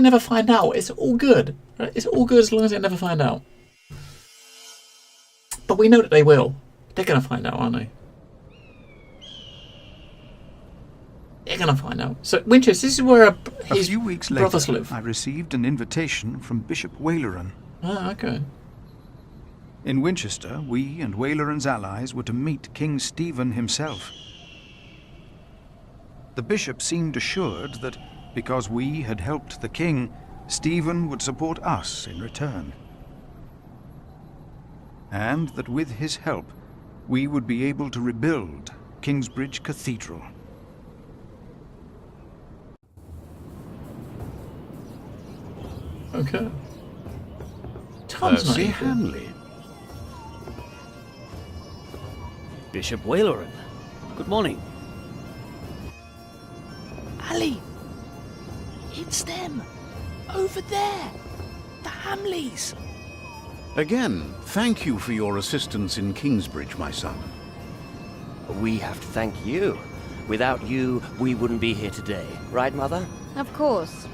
they never find out, it's all good. Right? It's all good as long as they never find out. But we know that they will. They're going to find out, aren't they? They're going to find out. So, Winchester, this is where his few weeks brothers later, live. I received an invitation from Bishop Waleran. Ah, okay. In Winchester, we and Waleran's allies were to meet King Stephen himself. The bishop seemed assured that because we had helped the king, Stephen would support us in return. And that with his help, we would be able to rebuild Kingsbridge Cathedral. Okay. Tom's not Percy here. Hamley. Bishop Waleran. Good morning. Ali! It's them! Over there! The Hamleys! Again, thank you for your assistance in Kingsbridge, my son. We have to thank you. Without you, we wouldn't be here today. Right, Mother? Of course.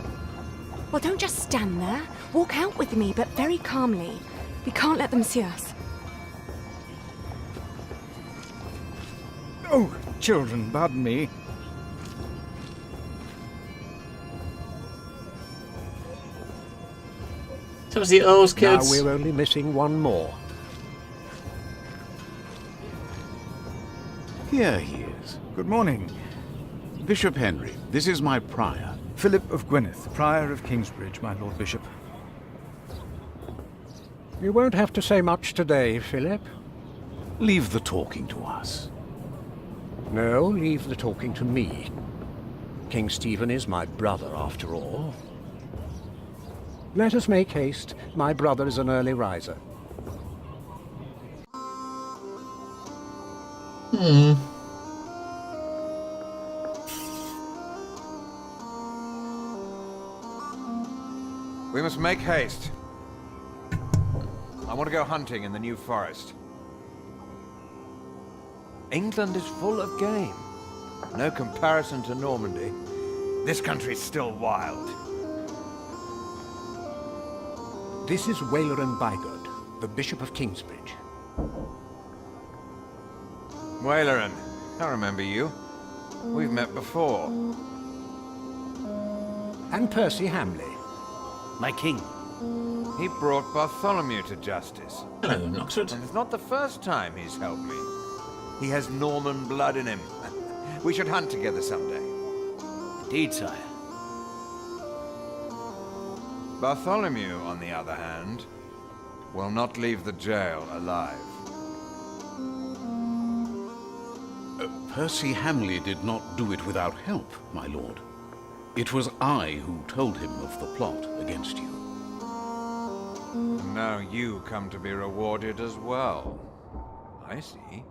Well, don't just stand there. Walk out with me, but very calmly. We can't let them see us. Oh, children, pardon me. So it's the Earl's Now kids. we're only missing one more. Here he is. Good morning. Bishop Henry, this is my prior. Philip of Gwynedd, Prior of Kingsbridge, my Lord Bishop. You won't have to say much today, Philip. Leave the talking to us. No, leave the talking to me. King Stephen is my brother, after all. Let us make haste. My brother is an early riser. We must make haste. I want to go hunting in the New Forest. England is full of game. No comparison to Normandy. This country's still wild. This is Waleran Bygod, the Bishop of Kingsbridge. Waleran, I remember you. We've met before. And Percy Hamley. My king. He brought Bartholomew to justice. Hello, Oxford. And it's not the first time he's helped me. He has Norman blood in him. We should hunt together someday. Indeed, sire. Bartholomew, on the other hand, will not leave the jail alive. Percy Hamley did not do it without help, my lord. It was I who told him of the plot against you. And now you come to be rewarded as well. I see.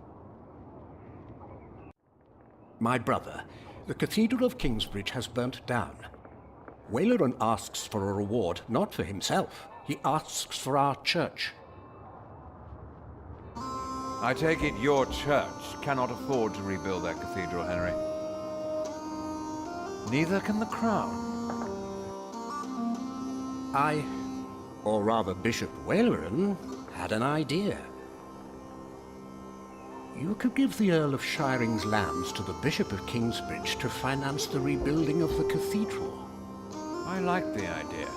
My brother, the Cathedral of Kingsbridge has burnt down. Waleran asks for a reward, not for himself. He asks for our church. I take it your church cannot afford to rebuild that cathedral, Henry. Neither can the crown. I, or rather Bishop Waleran, had an idea. You could give the Earl of Shiring's lands to the Bishop of Kingsbridge to finance the rebuilding of the cathedral. I like the idea.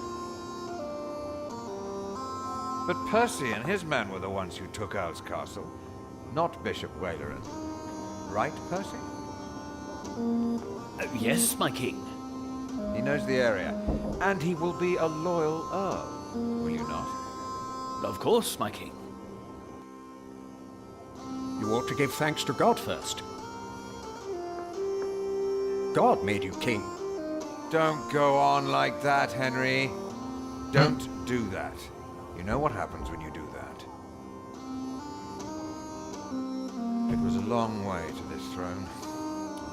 But Percy and his men were the ones who took Earl's Castle, not Bishop Waleran. Right, Percy? Yes, my king. He knows the area, and he will be a loyal Earl, will you not? Of course, my king. You ought to give thanks to God first. God made you king. Don't go on like that, Henry. Don't do that. You know what happens when you do that. It was a long way to this throne. A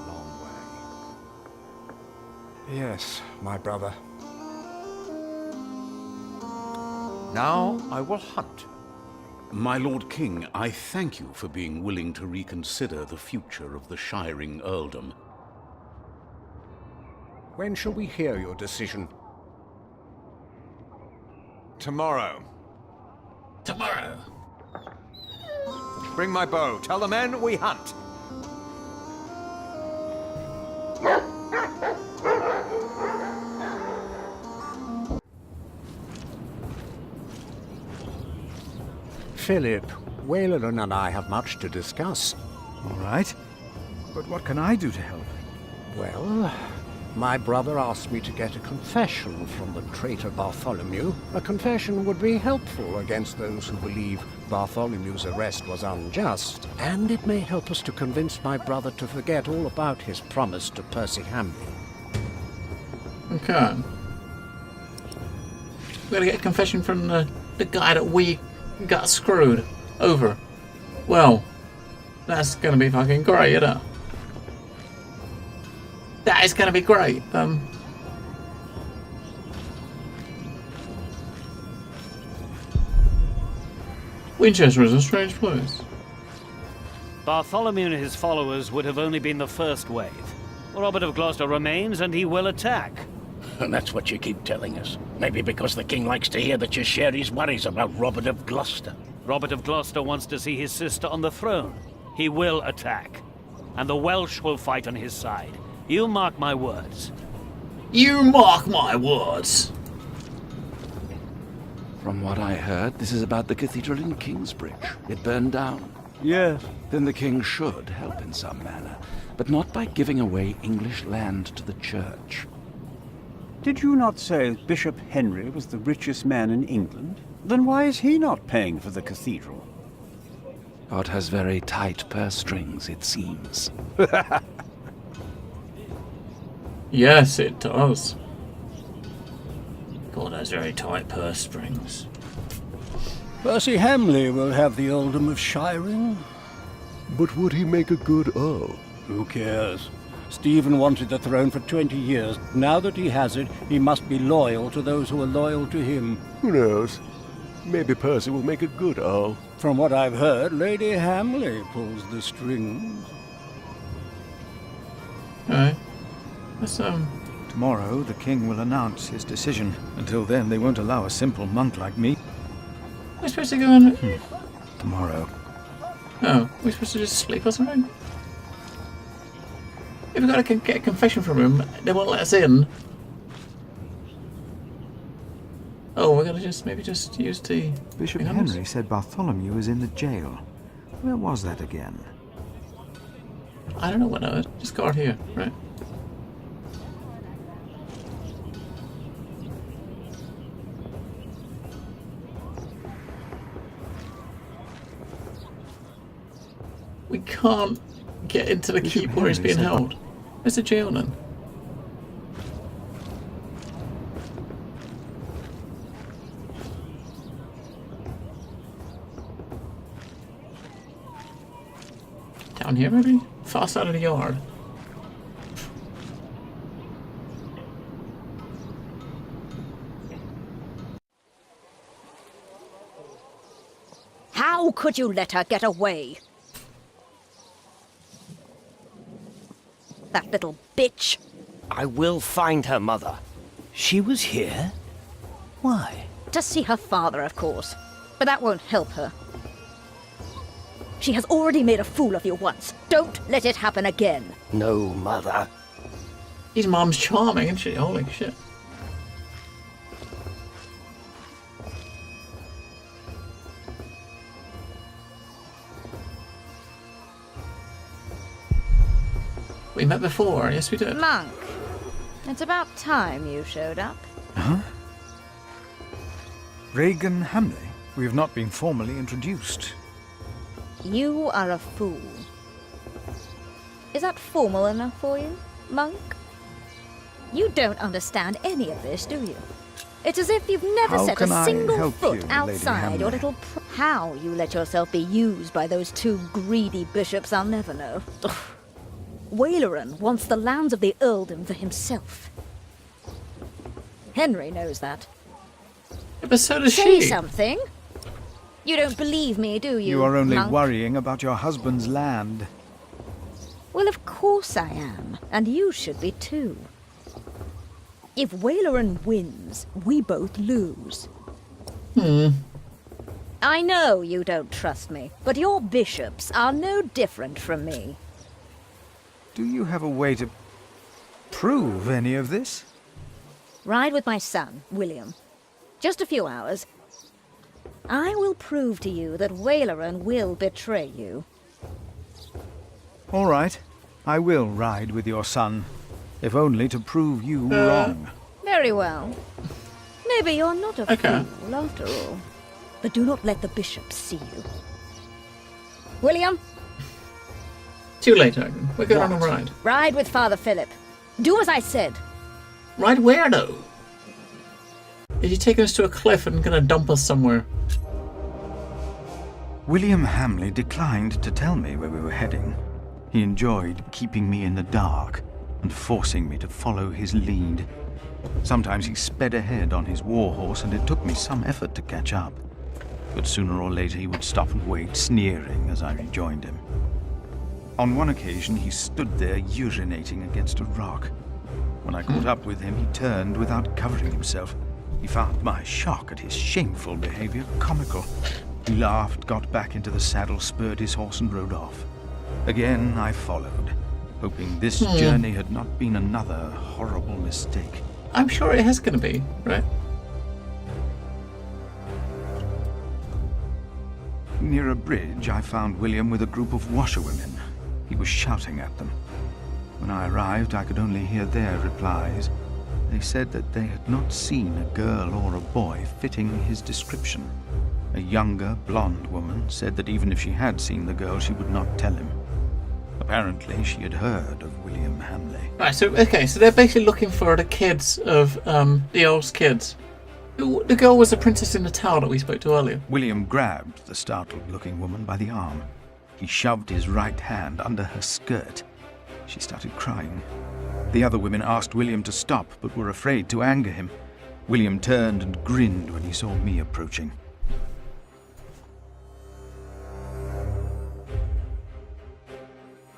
long way. Yes, my brother. Now I will hunt. My Lord King, I thank you for being willing to reconsider the future of the Shiring earldom. When shall we hear your decision? tomorrow. Tomorrow. Bring my bow. Tell the men we hunt. Philip, Wayland and I have much to discuss. All right. But what can I do to help? Well, my brother asked me to get a confession from the traitor Bartholomew. A confession would be helpful against those who believe Bartholomew's arrest was unjust, and it may help us to convince my brother to forget all about his promise to Percy Hamley. Okay. We gotta get a confession from the guy that we got screwed over. Well, that's gonna be fucking great, isn't it? That is gonna be great. Winchester is a strange place. Bartholomew and his followers would have only been the first wave. Robert of Gloucester remains, and he will attack. And that's what you keep telling us. Maybe because the king likes to hear that you share his worries about Robert of Gloucester. Robert of Gloucester wants to see his sister on the throne. He will attack. And the Welsh will fight on his side. You mark my words. You mark my words. From what I heard, this is about the cathedral in Kingsbridge. It burned down. Yes. Then the king should help in some manner, but not by giving away English land to the church. Did you not say Bishop Henry was the richest man in England? Then why is he not paying for the cathedral? God has very tight purse strings, it seems. Yes, it does. God has very tight purse strings. Percy Hamley will have the earldom of Shiring. But would he make a good earl? Who cares? Stephen wanted the throne for 20 years. Now that he has it, he must be loyal to those who are loyal to him. Who knows? Maybe Percy will make a good earl. From what I've heard, Lady Hamley pulls the strings. Okay. That's, Tomorrow, the king will announce his decision. Until then, they won't allow a simple monk like me. We're supposed to go on... Tomorrow. Oh, we're supposed to just sleep or something? If we gotta get a confession from him, they won't let us in. Oh, we're gonna maybe just use the... Bishop Henry said Bartholomew is in the jail. Where was that again? I don't know what now. Just guard here, right? We can't get into the keep where he's being held. Where's the jail then? Down here maybe? Far side of the yard. How could you let her get away? That little bitch. I will find her, Mother. She was here? Why? To see her father, of course. But that won't help her. She has already made a fool of you once. Don't let it happen again. No, Mother. His mom's charming, isn't she? Holy shit. We met before, yes we did. Monk, it's about time you showed up. Huh? Regan Hamley? We have not been formally introduced. You are a fool. Is that formal enough for you, Monk? You don't understand any of this, do you? It's as if you've never set a single foot outside your little... How you let yourself be used by those two greedy bishops, I'll never know. Waleran wants the lands of the earldom for himself. Henry knows that. Yeah, but so does Say she. something. You don't believe me, do you? You are only Monk? worrying about your husband's land. Well, of course I am, and you should be too. If Waleran wins, we both lose. I know you don't trust me, but your bishops are no different from me. Do you have a way to prove any of this? Ride with my son, William. Just a few hours. I will prove to you that Waleran will betray you. All right. I will ride with your son, if only to prove you wrong. Very well. Maybe you're not a Okay. fool, after all. But do not let the bishops see you. William, Too late, Dagon. We're going on a ride. ride with Father Philip. Do as I said. Ride where, though? Is he taking us to a cliff and gonna dump us somewhere? William Hamley declined to tell me where we were heading. He enjoyed keeping me in the dark and forcing me to follow his lead. Sometimes he sped ahead on his warhorse, and it took me some effort to catch up. But sooner or later he would stop and wait, sneering as I rejoined him. On one occasion he stood there urinating against a rock. When I caught up with him, he turned without covering himself. He found my shock at his shameful behavior comical. He laughed, got back into the saddle, spurred his horse, and rode off. Again I followed, hoping this journey had not been another horrible mistake. I'm sure it is gonna be, right? Near a bridge, I found William with a group of washerwomen. He was shouting at them. When I arrived, I could only hear their replies. They said that they had not seen a girl or a boy fitting his description. A younger, blonde woman said that even if she had seen the girl, she would not tell him. Apparently, she had heard of William Hamley. Right, so they're basically looking for the kids of the Earl's kids. The girl was the princess in the tower that we spoke to earlier. William grabbed the startled-looking woman by the arm. He shoved his right hand under her skirt. She started crying. The other women asked William to stop, but were afraid to anger him. William turned and grinned when he saw me approaching.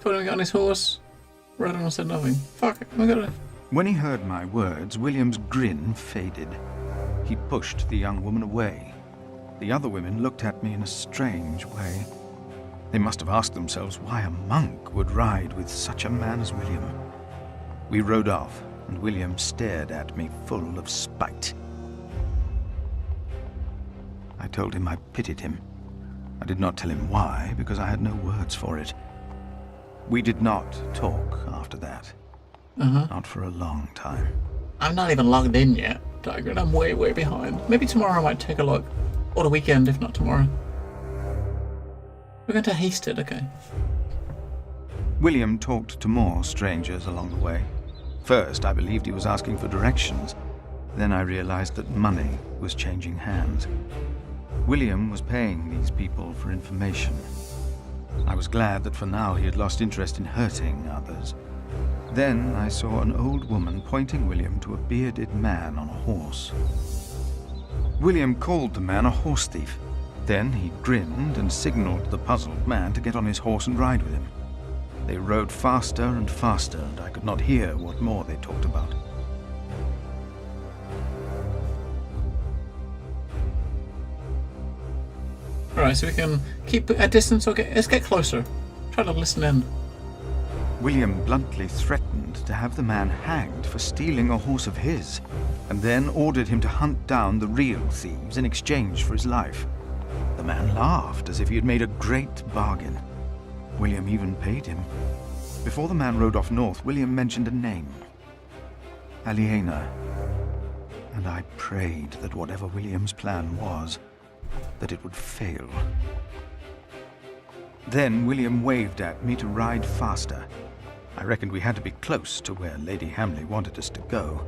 Told him to get on his horse. Rode on and said nothing. Fuck it, we gotta... When he heard my words, William's grin faded. He pushed the young woman away. The other women looked at me in a strange way. They must have asked themselves why a monk would ride with such a man as William. We rode off, and William stared at me full of spite. I told him I pitied him. I did not tell him why, because I had no words for it. We did not talk after that. Not for a long time. I'm not even logged in yet, Tiger, and I'm way, way behind. Maybe tomorrow I might take a look. Or the weekend, if not tomorrow. We're going to Hasted, okay. William talked to more strangers along the way. First, I believed he was asking for directions. Then I realized that money was changing hands. William was paying these people for information. I was glad that for now he had lost interest in hurting others. Then I saw an old woman pointing William to a bearded man on a horse. William called the man a horse thief. Then he grinned and signaled the puzzled man to get on his horse and ride with him. They rode faster and faster, and I could not hear what more they talked about. Alright, so we can keep a distance or let's get closer. Try to listen in. William bluntly threatened to have the man hanged for stealing a horse of his, and then ordered him to hunt down the real thieves in exchange for his life. The man laughed as if he had made a great bargain. William even paid him. Before the man rode off north, William mentioned a name. Aliena. And I prayed that whatever William's plan was, that it would fail. Then William waved at me to ride faster. I reckoned we had to be close to where Lady Hamley wanted us to go.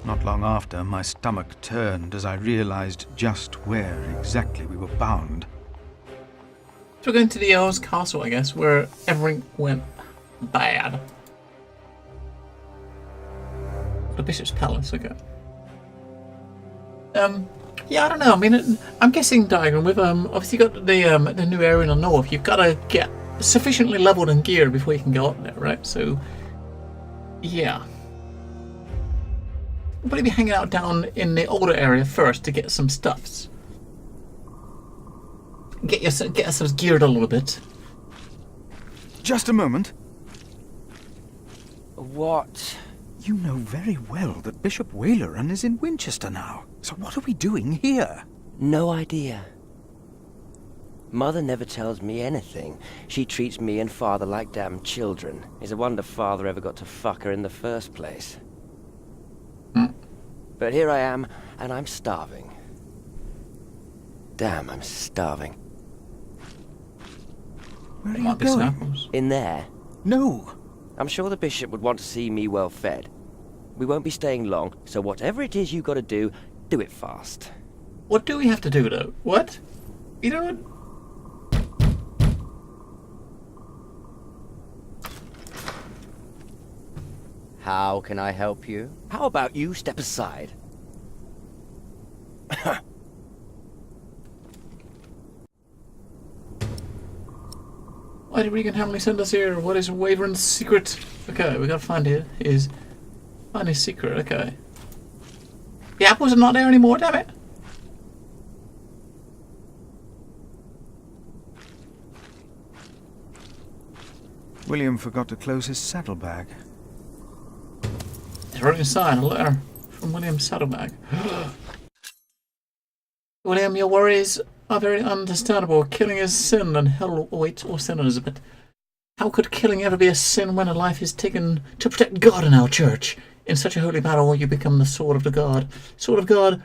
Not long after, my stomach turned as I realized just where exactly we were bound. So we're going to the Earl's castle, I guess, where everything went bad. The Bishop's Palace, okay. Yeah, I don't know. I mean, I'm guessing, Diagram, with obviously you got the new area in the north. You've got to get sufficiently leveled and geared before you can go up there, right? So, yeah, we'll probably be hanging out down in the older area first to get some stuffs. get ourselves geared a little bit. Just a moment. What? You know very well that Bishop Waleran is in Winchester now. So what are we doing here? No idea. Mother never tells me anything. She treats me and Father like damn children. It's a wonder Father ever got to fuck her in the first place. But here I am, and I'm starving. Damn, I'm starving. Where are you going? In there. No. I'm sure the bishop would want to see me well fed. We won't be staying long, so whatever it is you gotta do it fast. What do we have to do, though? What? You know what? How can I help you? How about you step aside? Why did Regan Hamley send us here? What is Waveran's secret? Okay, we gotta find it. Find his secret, okay. The apples are not there anymore, damn it! William forgot to close his saddlebag. It's right inside, a letter from William's saddlebag. William, your worries are very understandable. Killing is sin, and hell awaits all sinners. But how could killing ever be a sin when a life is taken to protect God in our church? In such a holy battle, you become the sword of the God. Sword of God,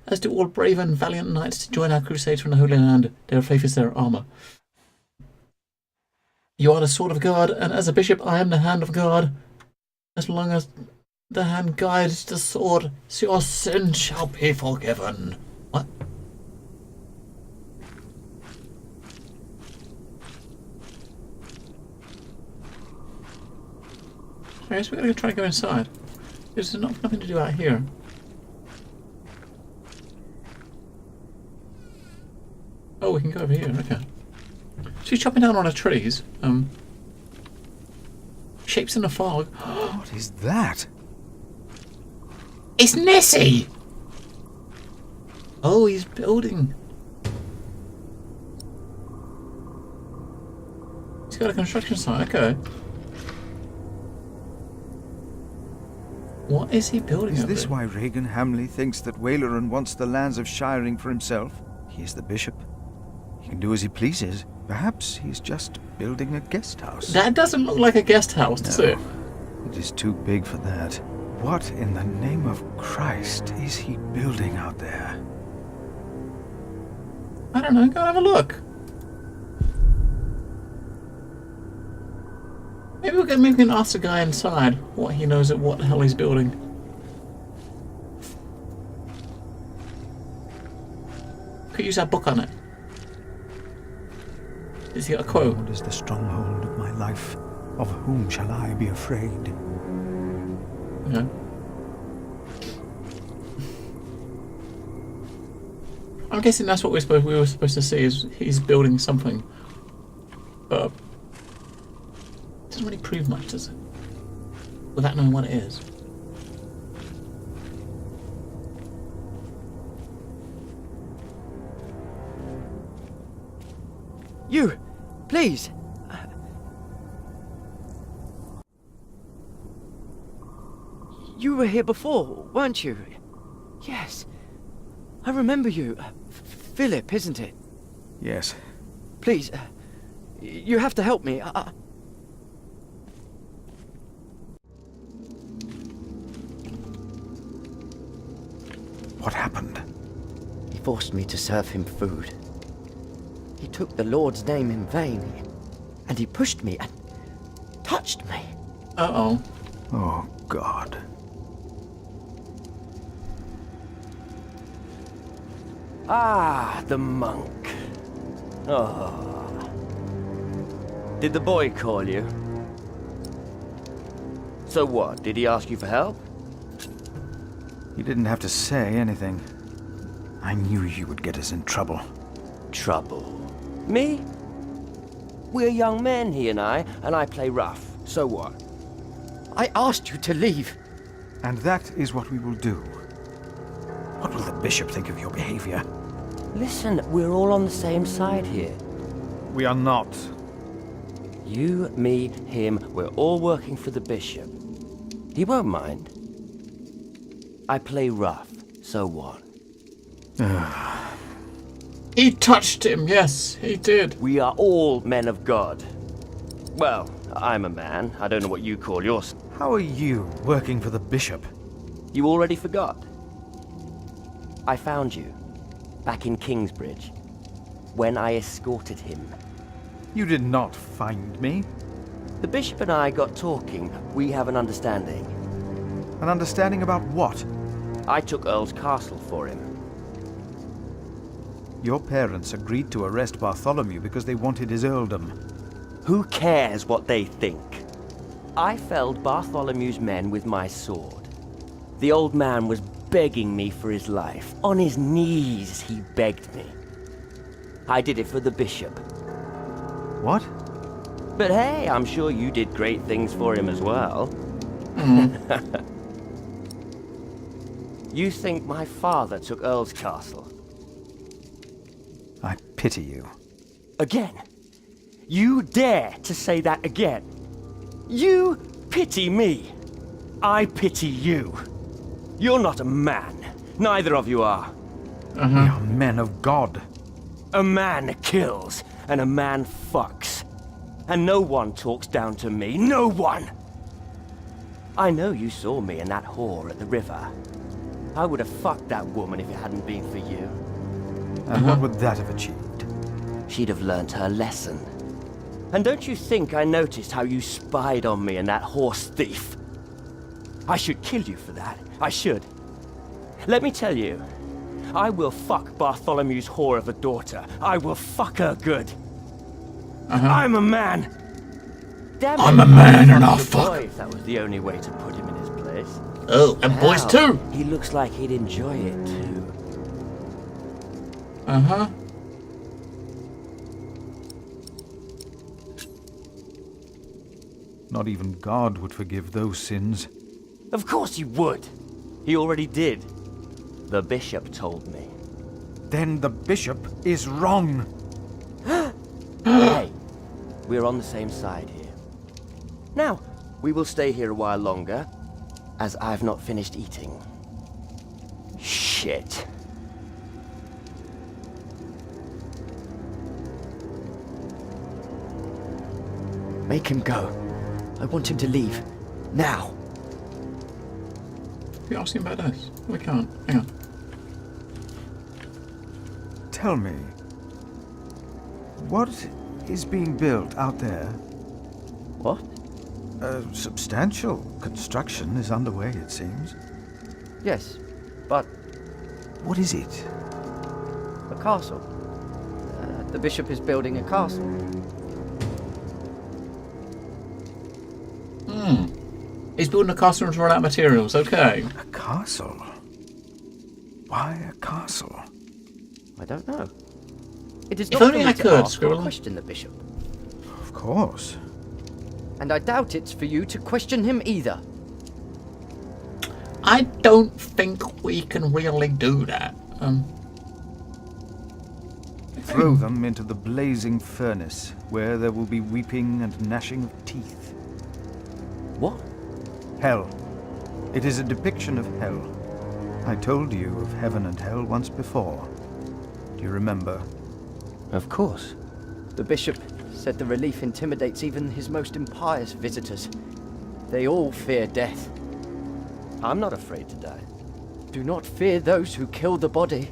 as do all brave and valiant knights to join our crusades from the Holy Land. Their faith is their armour. You are the sword of God, and as a bishop, I am the hand of God. As long as the hand guides the sword, so your sin shall be forgiven. What? I guess we're going to try to go inside. There's nothing to do out here. Oh, we can go over here, okay. She's chopping down on her trees. Shapes in the fog. What is that? It's Nessie! Oh, he's building. He's got a construction site, okay. What is he building? Is this why Regan Hamley thinks that Waleran wants the lands of Shiring for himself? He is the bishop. He can do as he pleases. Perhaps he's just building a guest house. That doesn't look like a guest house, does it? It is too big for that. What in the name of Christ is he building out there? I don't know, go have a look. Maybe we can ask the guy inside what he knows at what the hell he's building. Could use that book on it. Has he got a quote? What is the stronghold of my life? Of whom shall I be afraid? Yeah. I'm guessing that's what we were supposed to see, is he's building something. But it doesn't really prove much, does it? Without knowing what it is. You! Please! You were here before, weren't you? Yes. I remember you. Philip, isn't it? Yes. Please, you have to help me. What happened? He forced me to serve him food. He took the Lord's name in vain, and he pushed me and touched me. Uh-oh. Oh, God. Ah, the monk. Oh. Did the boy call you? So what, did he ask you for help? He didn't have to say anything. I knew you would get us in trouble. Trouble? Me? We're young men, he and I play rough. So what? I asked you to leave. And that is what we will do. What will the bishop think of your behavior? Listen, we're all on the same side here. We are not. You, me, him, we're all working for the bishop. He won't mind. I play rough, so what? He touched him, yes, he did. We are all men of God. Well, I'm a man. I don't know what you call yours. How are you working for the bishop? You already forgot. I found you, back in Kingsbridge, when I escorted him. You did not find me. The bishop and I got talking. We have an understanding. An understanding about what? I took Earl's Castle for him. Your parents agreed to arrest Bartholomew because they wanted his earldom. Who cares what they think? I felled Bartholomew's men with my sword. The old man was begging me for his life. On his knees, he begged me. I did it for the bishop. What? But hey, I'm sure you did great things for him as well. You think my father took Earl's Castle? I pity you. Again? You dare to say that again? You pity me. I pity you. You're not a man. Neither of you are. We are men of God. A man kills, and a man fucks. And no one talks down to me. No one! I know you saw me and that whore at the river. I would have fucked that woman if it hadn't been for you. And what would that have achieved? She'd have learnt her lesson. And don't you think I noticed how you spied on me and that horse thief? I should kill you for that. I should. Let me tell you, I will fuck Bartholomew's whore of a daughter. I will fuck her good. I'm a man. Damn I'm a man and I'll fuck. If that was the only way to put him in his place. Oh, and boys too. He looks like he'd enjoy it too. Not even God would forgive those sins. Of course he would. He already did. The bishop told me. Then the bishop is wrong. Hey, we're on the same side here. Now, we will stay here a while longer, as I've not finished eating. Shit. Make him go. I want him to leave. Now. We asking about this? We can't. Hang on. Tell me, what is being built out there? What? A substantial construction is underway, it seems. Yes, but... What is it? A castle. The bishop is building a castle. He's building a castle and run out of materials, okay. A castle? Why a castle? I don't know. It is If not only for me I to could, ask or Scribbler. question the bishop. Of course. And I doubt it's for you to question him either. I don't think we can really do that. Throw them into the blazing furnace, where there will be weeping and gnashing of teeth. What? Hell. It is a depiction of hell. I told you of heaven and hell once before. Do you remember? Of course. The bishop said the relief intimidates even his most impious visitors. They all fear death. I'm not afraid to die. Do not fear those who kill the body.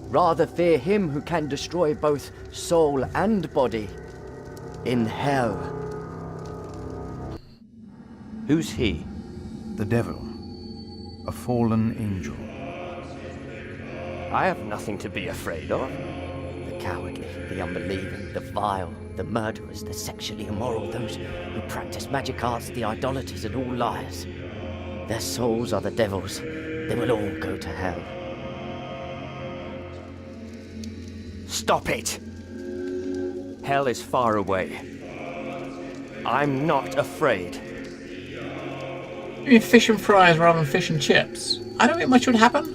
Rather fear him who can destroy both soul and body. In hell. Who's he? The devil. A fallen angel. I have nothing to be afraid of. The cowardly, the unbelieving, the vile, the murderers, the sexually immoral, those who practice magic arts, the idolaters, and all liars. Their souls are the devil's. They will all go to hell. Stop it! Hell is far away. I'm not afraid. You mean fish and fries rather than fish and chips? I don't think much would happen.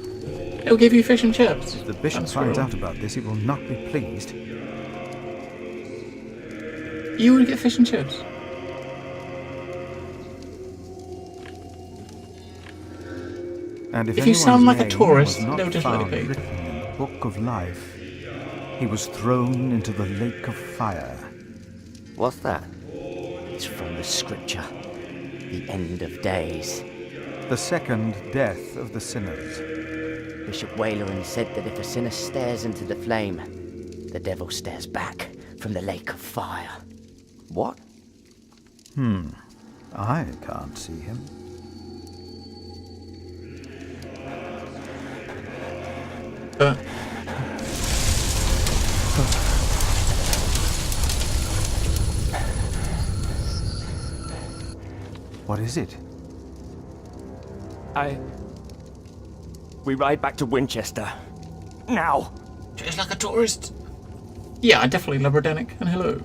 It'll give you fish and chips. If the bishop That's finds real. out about this, he will not be pleased. You would get fish and chips. And if If you sound anyone's like a name tourist, was not they'll just let it found be. written in the Book of Life, he was thrown into the lake of fire. What's that? It's from the scripture. The end of days. The second death of the sinners. Bishop Waleran said that if a sinner stares into the flame, the devil stares back from the lake of fire. What? I can't see him. What is it? We ride back to Winchester. Now! Just like a tourist. Yeah, definitely Labradenic, and hello.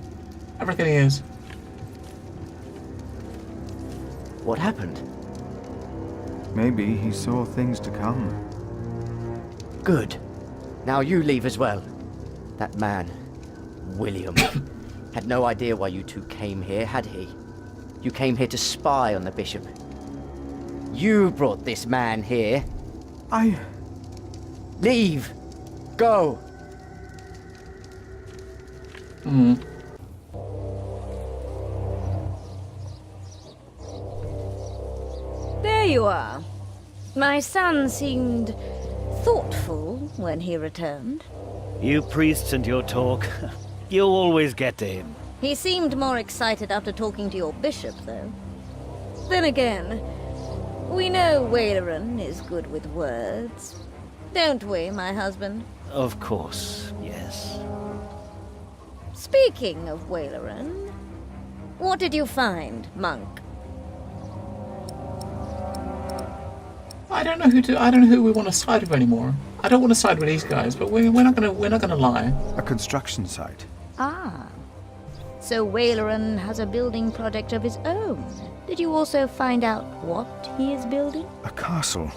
Everything he is. What happened? Maybe he saw things to come. Good. Now you leave as well. That man, William, had no idea why you two came here, had he? You came here to spy on the bishop. You brought this man here. Leave! Go! There you are. My son seemed thoughtful when he returned. You priests and your talk. You'll always get to him. He seemed more excited after talking to your bishop, though. Then again, we know Waleran is good with words. Don't we, my husband? Of course, yes. Speaking of Waleran, what did you find, monk? I don't know who we want to side with anymore. I don't want to side with these guys, but we're not gonna lie. A construction site. Ah. So Waleran has a building project of his own. Did you also find out what he is building? A castle.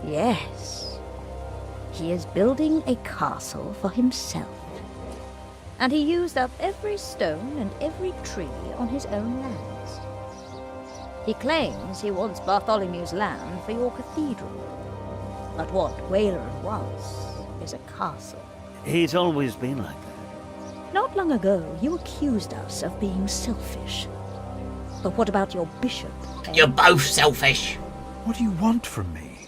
Yes. He is building a castle for himself. And he used up every stone and every tree on his own lands. He claims he wants Bartholomew's land for your cathedral. But what Waleran wants is a castle. He's always been like that. Not long ago, you accused us of being selfish. But what about your bishop? You're both selfish. What do you want from me?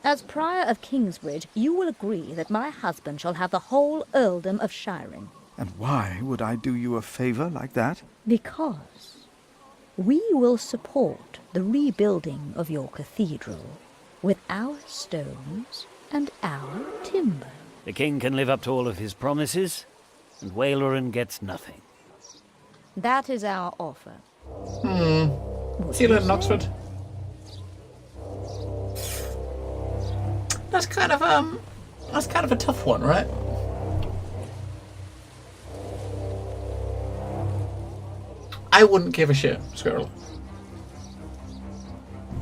As Prior of Kingsbridge, you will agree that my husband shall have the whole earldom of Shiring. And why would I do you a favor like that? Because we will support the rebuilding of your cathedral with our stones and our timber. The king can live up to all of his promises, and Waleran gets nothing. That is our offer. See you later in Oxford. That's kind of a tough one, right? I wouldn't give a shit, Squirrel.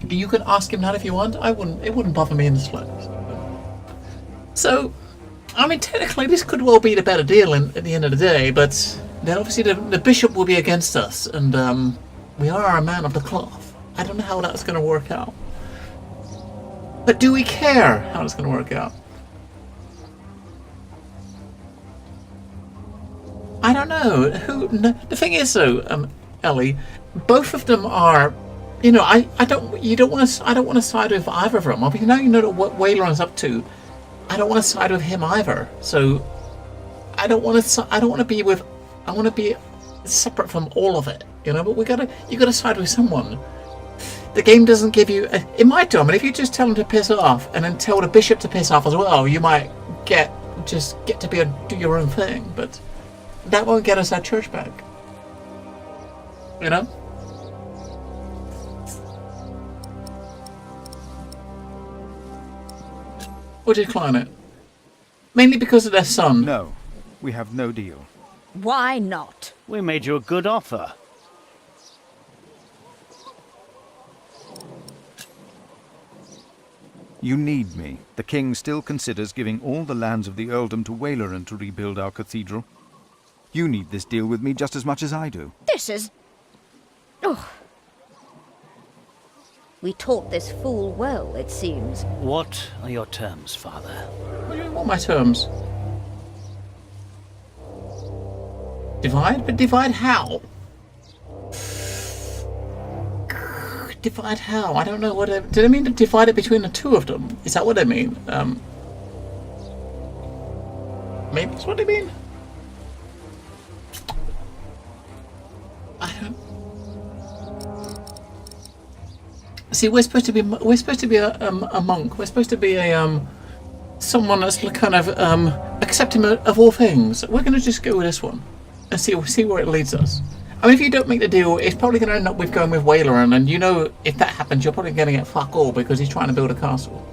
You can ask him that if you want. It wouldn't bother me in the slightest. So, I mean, technically, this could well be the better deal at the end of the day, but then obviously the bishop will be against us, and we are a man of the cloth. I don't know how that's going to work out. But do we care how it's going to work out? I don't know. The thing is, though, Ellie, both of them are. You know, I don't want to side with either of them. I mean, now you know what Waleran's up to. I don't want to side with him either. So I don't want to be with. I want to be separate from all of it. You know, but you gotta side with someone. The game doesn't give you. It might do. I mean, if you just tell him to piss off and then tell the bishop to piss off as well, you might get to do your own thing. But that won't get us that church back. You know. Or decline it. Mainly because of their son. No, we have no deal. Why not? We made you a good offer. You need me. The king still considers giving all the lands of the earldom to Waleran to rebuild our cathedral. You need this deal with me just as much as I do. This is... Oh. We taught this fool well, it seems. What are your terms, Father? What are my terms? Divide? But divide how? Divide how? I don't know what... Did I mean to divide it between the two of them? Is that what I mean? Maybe that's what I mean? I don't... See, we're supposed to be a monk. We're supposed to be a someone that's kind of accepting of all things. We're going to just go with this one and see where it leads us. I mean, if you don't make the deal, it's probably going to end up with going with Waleran, and you know if that happens, you're probably going to get fuck all because he's trying to build a castle.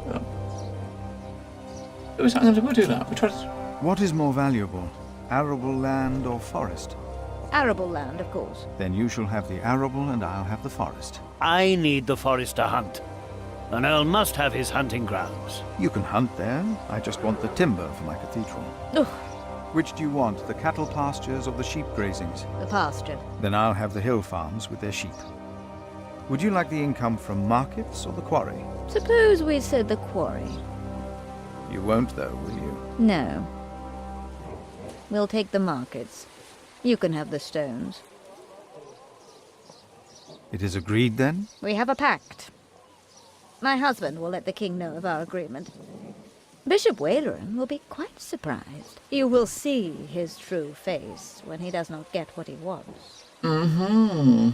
So we'll do that. We try to... What is more valuable, arable land or forest? Arable land, of course. Then you shall have the arable and I'll have the forest. I need the forest to hunt. An earl must have his hunting grounds. You can hunt there. I just want the timber for my cathedral. Ugh. Which do you want, the cattle pastures or the sheep grazings? The pasture. Then I'll have the hill farms with their sheep. Would you like the income from markets or the quarry? Suppose we said the quarry. You won't, though, will you? No. We'll take the markets. You can have the stones. It is agreed, then? We have a pact. My husband will let the king know of our agreement. Bishop Waleran will be quite surprised. You will see his true face when he does not get what he wants. Mm-hmm.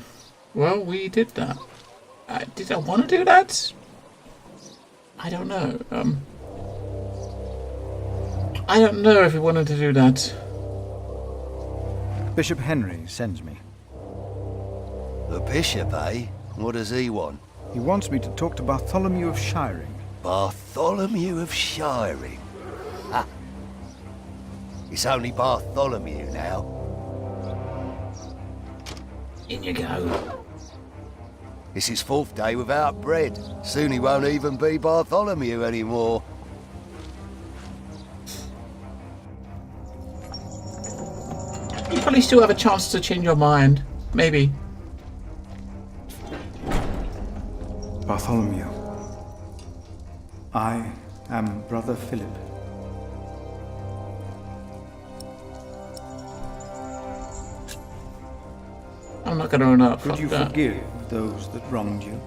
Well, we did that. Did I want to do that? I don't know. I don't know if we wanted to do that. Bishop Henry sends me. The bishop, eh? What does he want? He wants me to talk to Bartholomew of Shiring. Bartholomew of Shiring? Ha! It's only Bartholomew now. In you go. It's his 4th day without bread. Soon he won't even be Bartholomew anymore. You probably still have a chance to change your mind. Maybe. Bartholomew. I am Brother Philip. I'm not going to own up. Could you forgive those that wronged you?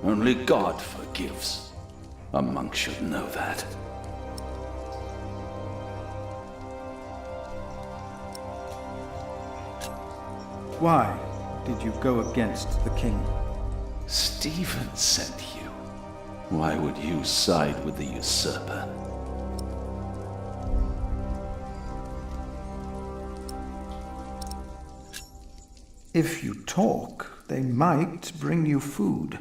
Only God forgives. A monk should know that. Why did you go against the king? Stephen sent you. Why would you side with the usurper? If you talk, they might bring you food.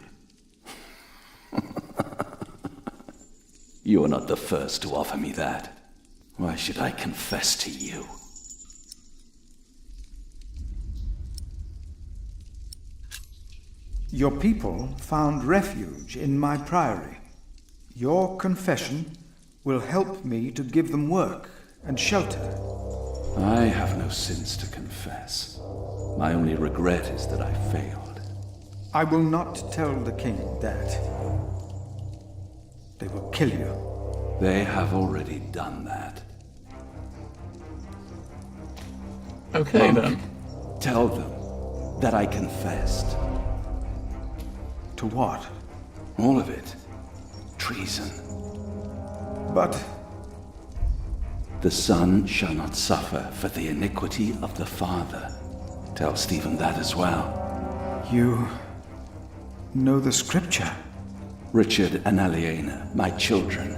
You are not the first to offer me that. Why should I confess to you? Your people found refuge in my priory. Your confession will help me to give them work and shelter. I have no sins to confess. My only regret is that I failed. I will not tell the king that. They will kill you. They have already done that. Okay, Monk, then. Tell them that I confessed. To what? All of it. Treason. But... The son shall not suffer for the iniquity of the father. Tell Stephen that as well. You... know the scripture? Richard and Aliena, my children,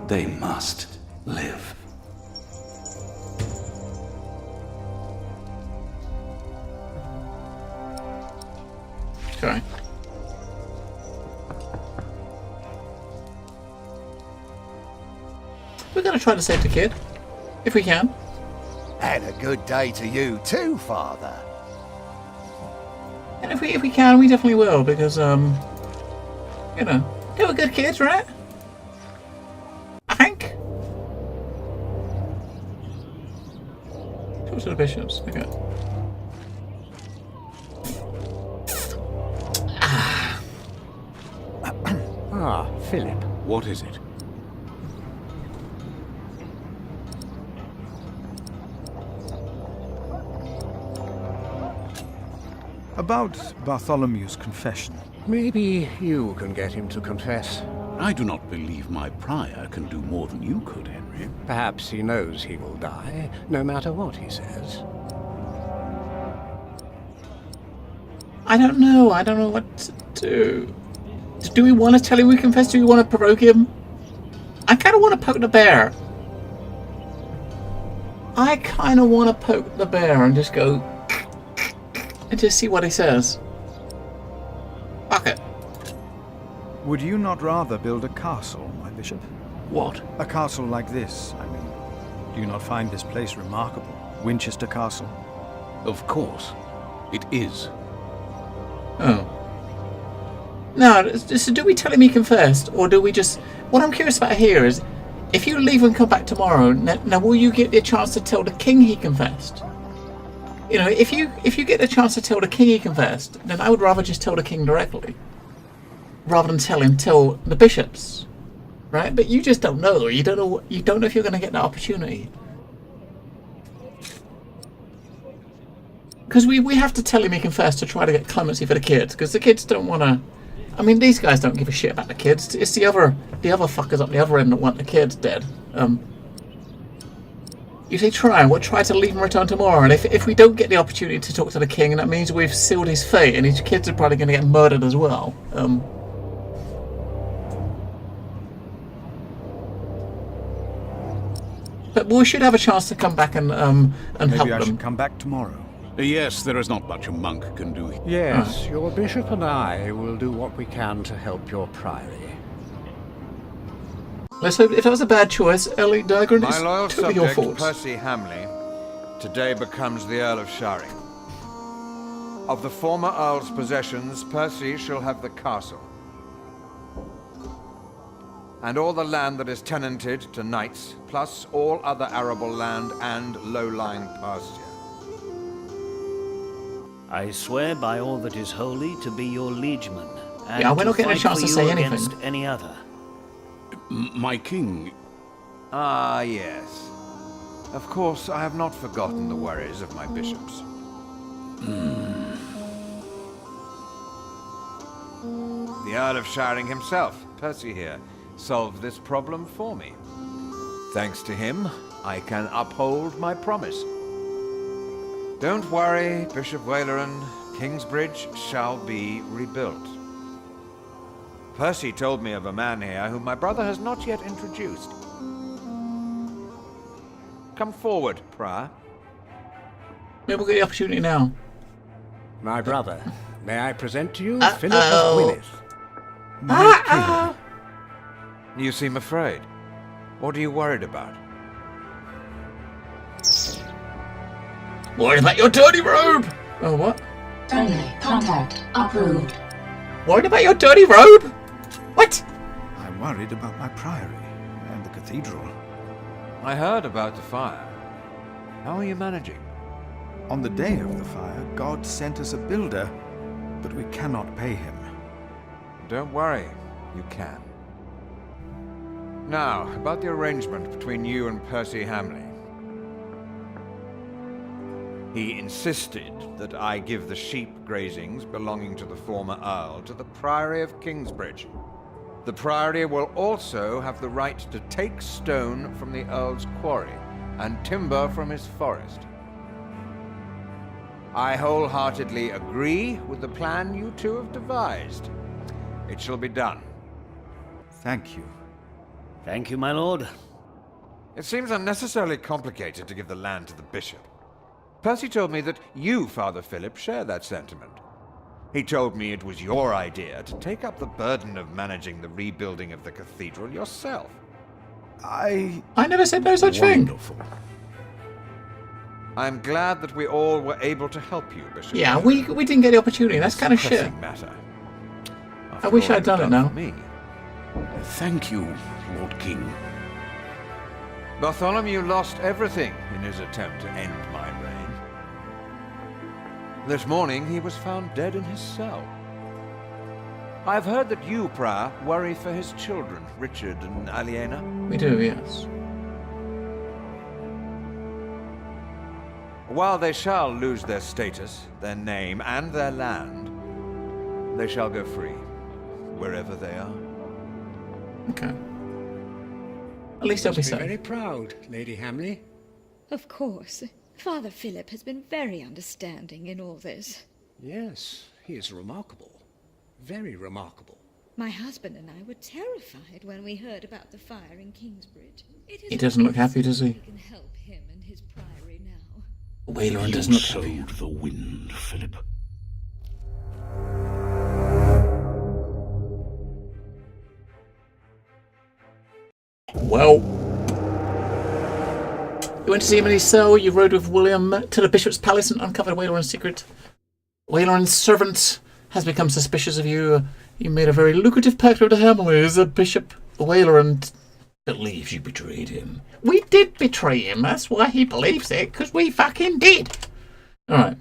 they must live. Okay. We're going to try to save the kid, if we can. And a good day to you too, Father. And if we can, we definitely will, because, you know, they were good kids, right? Talk to the bishops. Okay. Ah, Philip. What is it? About Bartholomew's confession. Maybe you can get him to confess. I do not believe my prior can do more than you could, Henry. Perhaps he knows he will die, no matter what he says. I don't know. I don't know what to do. Do we want to tell him we confess? Do we want to provoke him? I kind of want to poke the bear. I kind of want to poke the bear and just go and just see what he says. Okay. Would you not rather build a castle, my bishop? What? A castle like this, I mean. Do you not find this place remarkable? Winchester Castle? Of course. It is. Oh. Now, so do we tell him he confessed, or do we just... What I'm curious about here is, if you leave and come back tomorrow, now will you get the chance to tell the king he confessed? You know, if you get the chance to tell the king he confessed, then I would rather just tell the king directly, rather than tell the bishops, right? But you just don't know. You don't know if you're going to get that opportunity. Because we have to tell him he confessed to try to get clemency for the kids, because the kids don't want to... I mean, these guys don't give a shit about the kids. It's the other fuckers up the other end that want the kids dead. You say try, we'll try to leave and return tomorrow, and if we don't get the opportunity to talk to the king, that means we've sealed his fate, and his kids are probably going to get murdered as well. But we should have a chance to come back and help them. Maybe I should come back tomorrow. Yes, there is not much a monk can do. Yes, your bishop and I will do what we can to help your priory. Let's hope if that was a bad choice, Ellie Daggern, My it's loyal totally your subject, fault. Percy Hamley, today becomes the Earl of Sharing. Of the former Earl's possessions, Percy shall have the castle. And all the land that is tenanted to knights, plus all other arable land and low-lying pasture. I swear by all that is holy to be your liegeman, and Yeah, we're not to getting a fight chance for to say you anything. against any other. My king... Ah, yes. Of course, I have not forgotten the worries of my bishops. The Earl of Sharing himself, Percy here, solved this problem for me. Thanks to him, I can uphold my promise. Don't worry, Bishop Waleran. Kingsbridge shall be rebuilt. Percy told me of a man here whom my brother has not yet introduced. Come forward, Prior. Maybe we'll get the opportunity now. My brother, may I present to you Uh-oh. Philip of Gwynedd? My king. You seem afraid. What are you worried about? Worried about your dirty robe! Oh, what? Friendly contact approved. Worried about your dirty robe? What? I'm worried about my priory and the cathedral. I heard about the fire. How are you managing? On the day of the fire, God sent us a builder, but we cannot pay him. Don't worry, you can. Now, about the arrangement between you and Percy Hamley. He insisted that I give the sheep grazings belonging to the former Earl to the Priory of Kingsbridge. The Priory will also have the right to take stone from the Earl's quarry and timber from his forest. I wholeheartedly agree with the plan you two have devised. It shall be done. Thank you. Thank you, my lord. It seems unnecessarily complicated to give the land to the bishop. Percy told me that you, Father Philip, share that sentiment. He told me it was your idea to take up the burden of managing the rebuilding of the cathedral yourself. I never said no such thing. I'm glad that we all were able to help you, Bishop. Yeah, we didn't get the opportunity. That's kind of shit. Pressing matter. I wish I'd done it now. Me. Thank you, Lord King. Bartholomew lost everything in his attempt to end my reign. This morning he was found dead in his cell. I've heard that you, Prior, worry for his children, Richard and Aliena. We do, yes. While they shall lose their status, their name, and their land, they shall go free, wherever they are. Okay. At least they'll be Must safe. very proud, Lady Hamley. Of course. Father Philip has been very understanding in all this. Yes, he is remarkable. Very remarkable. My husband and I were terrified when we heard about the fire in Kingsbridge. He doesn't look happy, does he? We can help him and his priory now. Wayland doesn't look happy. You sowed the wind, Philip. Well, you went to see him in his cell, you rode with William to the Bishop's palace and uncovered Wayland's secret. Wayland's servant has become suspicious of you. You made a very lucrative pact with the Hamleys. Bishop Wayland believes you betrayed him. We did betray him. That's why he believes it, because we fucking did. Alright.